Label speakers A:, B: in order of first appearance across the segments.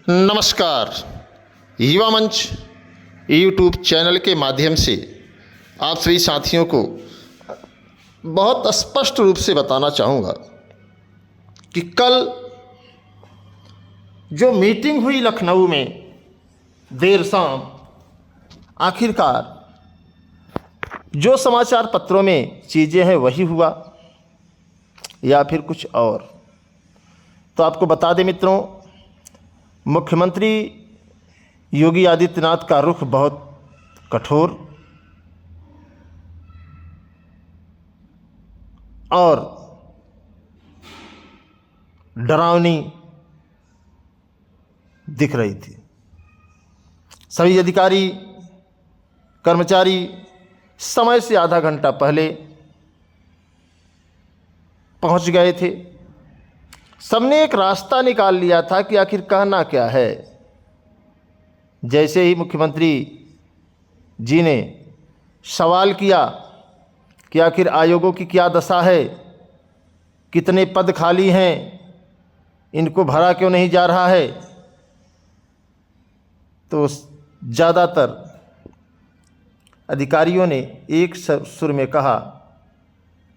A: नमस्कार। युवा मंच यूट्यूब चैनल के माध्यम से आप सभी साथियों को बहुत स्पष्ट रूप से बताना चाहूँगा कि कल जो मीटिंग हुई लखनऊ में देर शाम, आखिरकार जो समाचार पत्रों में चीज़ें हैं वही हुआ या फिर कुछ और। तो आपको बता दें मित्रों, मुख्यमंत्री योगी आदित्यनाथ का रुख बहुत कठोर और डरावनी दिख रही थी। सभी अधिकारी कर्मचारी समय से आधा घंटा पहले पहुंच गए थे। सबने एक रास्ता निकाल लिया था कि आखिर कहना क्या है। जैसे ही मुख्यमंत्री जी ने सवाल किया कि आखिर आयोगों की क्या दशा है, कितने पद खाली हैं, इनको भरा क्यों नहीं जा रहा है, तो ज़्यादातर अधिकारियों ने एक सुर में कहा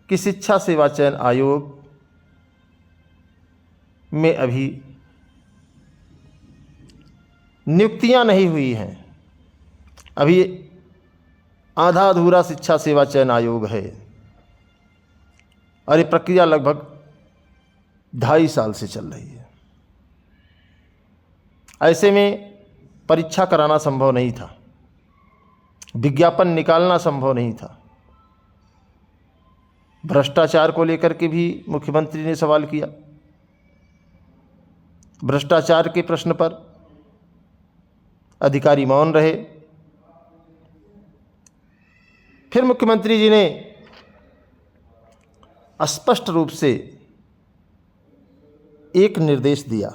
A: कि शिक्षा सेवा चयन आयोग में अभी नियुक्तियां नहीं हुई हैं, अभी आधा अधूरा शिक्षा सेवा चयन आयोग है और ये प्रक्रिया लगभग 2.5 साल से चल रही है। ऐसे में परीक्षा कराना संभव नहीं था, विज्ञापन निकालना संभव नहीं था। भ्रष्टाचार को लेकर के भी मुख्यमंत्री ने सवाल किया। भ्रष्टाचार के प्रश्न पर अधिकारी मौन रहे। फिर मुख्यमंत्री जी ने स्पष्ट रूप से एक निर्देश दिया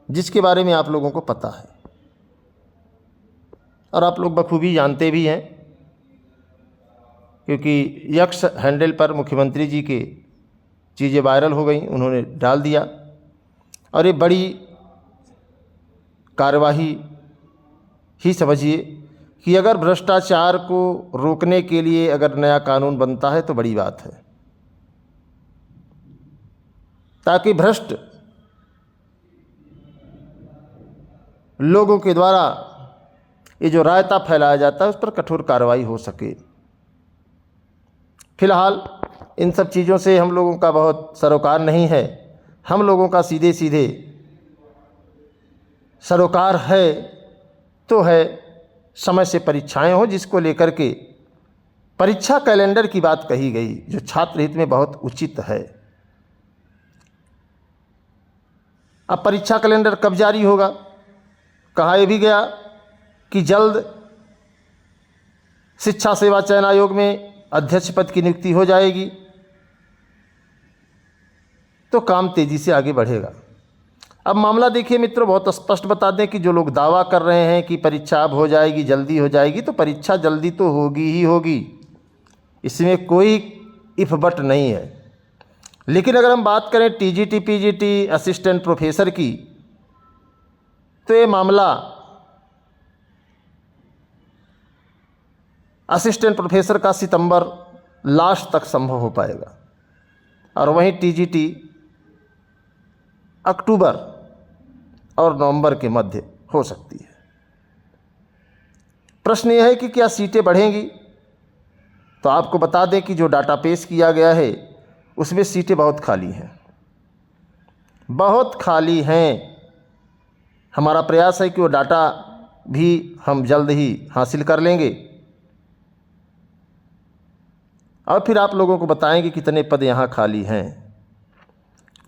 A: जिसके बारे में आप लोगों को पता है और आप लोग बखूबी जानते भी हैं, क्योंकि यक्स हैंडल पर मुख्यमंत्री जी के चीज़ें वायरल हो गई, उन्होंने डाल दिया और ये बड़ी कार्यवाही ही समझिए कि अगर भ्रष्टाचार को रोकने के लिए अगर नया कानून बनता है तो बड़ी बात है, ताकि भ्रष्ट लोगों के द्वारा ये जो रायता फैलाया जाता है उस पर कठोर कार्रवाई हो सके। फिलहाल इन सब चीज़ों से हम लोगों का बहुत सरोकार नहीं है। हम लोगों का सीधे सीधे सरोकार है तो है समय से परीक्षाएं हो, जिसको लेकर के परीक्षा कैलेंडर की बात कही गई जो छात्र हित में बहुत उचित है। अब परीक्षा कैलेंडर कब जारी होगा? कहा यह भी गया कि जल्द शिक्षा सेवा चयन आयोग में अध्यक्ष पद की नियुक्ति हो जाएगी तो काम तेजी से आगे बढ़ेगा। अब मामला देखिए मित्रों, बहुत स्पष्ट बता दें कि जो लोग दावा कर रहे हैं कि परीक्षा अब हो जाएगी, जल्दी हो जाएगी, तो परीक्षा जल्दी तो होगी ही होगी, इसमें कोई इफ बट नहीं है। लेकिन अगर हम बात करें टीजीटी पीजीटी असिस्टेंट प्रोफेसर की, तो ये मामला असिस्टेंट प्रोफेसर का सितंबर लास्ट तक संभव हो पाएगा और वहीं टीजीटी अक्टूबर और नवंबर के मध्य हो सकती है। प्रश्न यह है कि क्या सीटें बढ़ेंगी? तो आपको बता दें कि जो डाटा पेश किया गया है उसमें सीटें बहुत खाली हैं, बहुत खाली हैं। हमारा प्रयास है कि वो डाटा भी हम जल्द ही हासिल कर लेंगे और फिर आप लोगों को बताएंगे कितने पद यहाँ खाली हैं।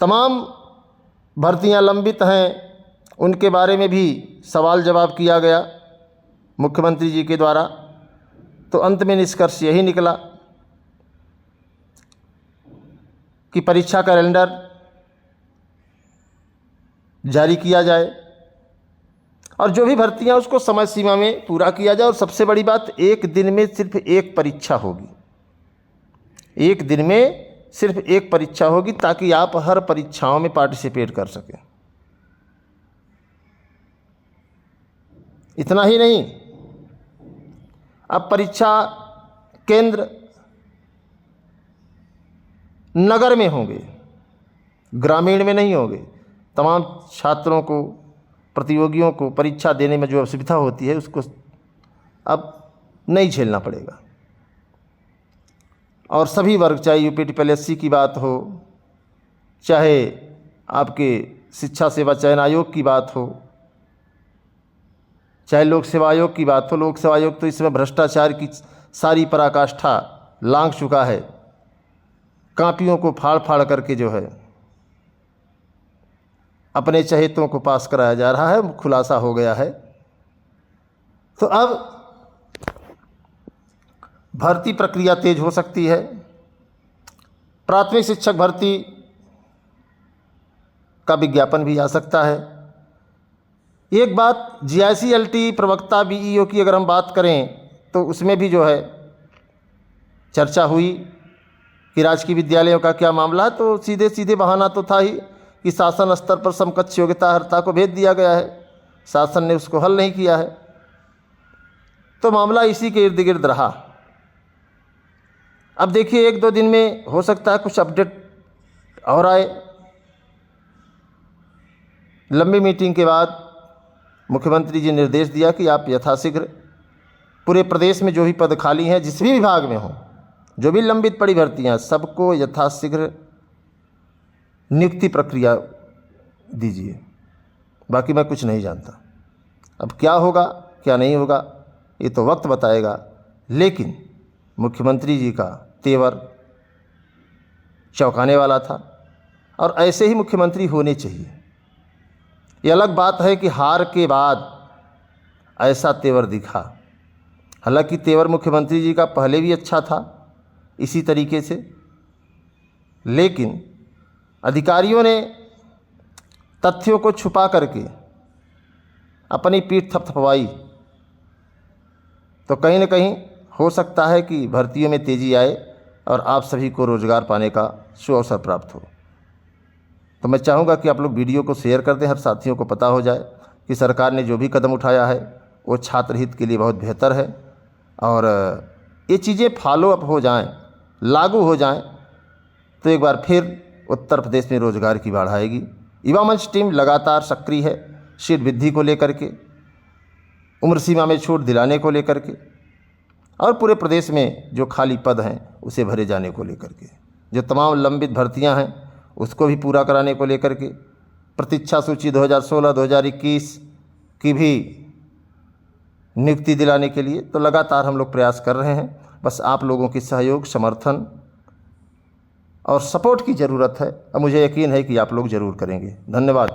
A: तमाम भर्तियाँ लंबित हैं, उनके बारे में भी सवाल जवाब किया गया मुख्यमंत्री जी के द्वारा। तो अंत में निष्कर्ष यही निकला कि परीक्षा कैलेंडर जारी किया जाए और जो भी भर्तियाँ उसको समय सीमा में पूरा किया जाए। और सबसे बड़ी बात, एक दिन में सिर्फ एक परीक्षा होगी, एक दिन में सिर्फ एक परीक्षा होगी ताकि आप हर परीक्षाओं में पार्टिसिपेट कर सकें। इतना ही नहीं, अब परीक्षा केंद्र नगर में होंगे, ग्रामीण में नहीं होंगे। तमाम छात्रों को, प्रतियोगियों को परीक्षा देने में जो असुविधा होती है उसको अब नहीं झेलना पड़ेगा। और सभी वर्ग, चाहे यूपीटीपीएससी की बात हो, चाहे आपके शिक्षा सेवा चयन आयोग की बात हो, चाहे लोक सेवा आयोग की बात हो। लोक सेवा आयोग तो इस समय भ्रष्टाचार की सारी पराकाष्ठा लांघ चुका है। कापियों को फाड़ फाड़ करके जो है अपने चहेतों को पास कराया जा रहा है, खुलासा हो गया है। तो अब भर्ती प्रक्रिया तेज हो सकती है। प्राथमिक शिक्षक भर्ती का विज्ञापन भी आ सकता है। एक बात, जीआईसी-एलटी प्रवक्ता बीईओ की अगर हम बात करें तो उसमें भी जो है चर्चा हुई कि राजकीय विद्यालयों का क्या मामला है। तो सीधे सीधे बहाना तो था ही कि शासन स्तर पर समकक्ष योग्यता अर्हता को भेज दिया गया है, शासन ने उसको हल नहीं किया है। तो मामला इसी के इर्द गिर्द रहा। अब देखिए, 1-2 दिन में हो सकता है कुछ अपडेट और आए। लंबी मीटिंग के बाद मुख्यमंत्री जी ने निर्देश दिया कि आप यथाशीघ्र पूरे प्रदेश में जो भी पद खाली हैं, जिस भी विभाग में हों, जो भी लंबित पड़ी भर्तियां, सबको यथाशीघ्र नियुक्ति प्रक्रिया दीजिए। बाकी मैं कुछ नहीं जानता। अब क्या होगा क्या नहीं होगा ये तो वक्त बताएगा, लेकिन मुख्यमंत्री जी का तेवर चौंकाने वाला था और ऐसे ही मुख्यमंत्री होने चाहिए। ये अलग बात है कि हार के बाद ऐसा तेवर दिखा। हालांकि तेवर मुख्यमंत्री जी का पहले भी अच्छा था इसी तरीके से, लेकिन अधिकारियों ने तथ्यों को छुपा करके अपनी पीठ थपथपवाई, तो कहीं न कहीं हो सकता है कि भर्तियों में तेज़ी आए और आप सभी को रोज़गार पाने का सुअवसर प्राप्त हो। तो मैं चाहूँगा कि आप लोग वीडियो को शेयर कर दें, हर साथियों को पता हो जाए कि सरकार ने जो भी कदम उठाया है वो छात्र हित के लिए बहुत बेहतर है। और ये चीज़ें फॉलो अप हो जाएं, लागू हो जाएं, तो एक बार फिर उत्तर प्रदेश में रोज़गार की बाढ़ आएगी। युवा मंच टीम लगातार सक्रिय है, सीट वृद्धि को लेकर के, उम्र सीमा में छूट दिलाने को लेकर के, और पूरे प्रदेश में जो खाली पद हैं उसे भरे जाने को लेकर के, जो तमाम लंबित भर्तियां हैं उसको भी पूरा कराने को लेकर के, प्रतीक्षा सूची 2016-2021 की भी नियुक्ति दिलाने के लिए तो लगातार हम लोग प्रयास कर रहे हैं। बस आप लोगों की सहयोग, समर्थन और सपोर्ट की ज़रूरत है। अब मुझे यकीन है कि आप लोग ज़रूर करेंगे। धन्यवाद।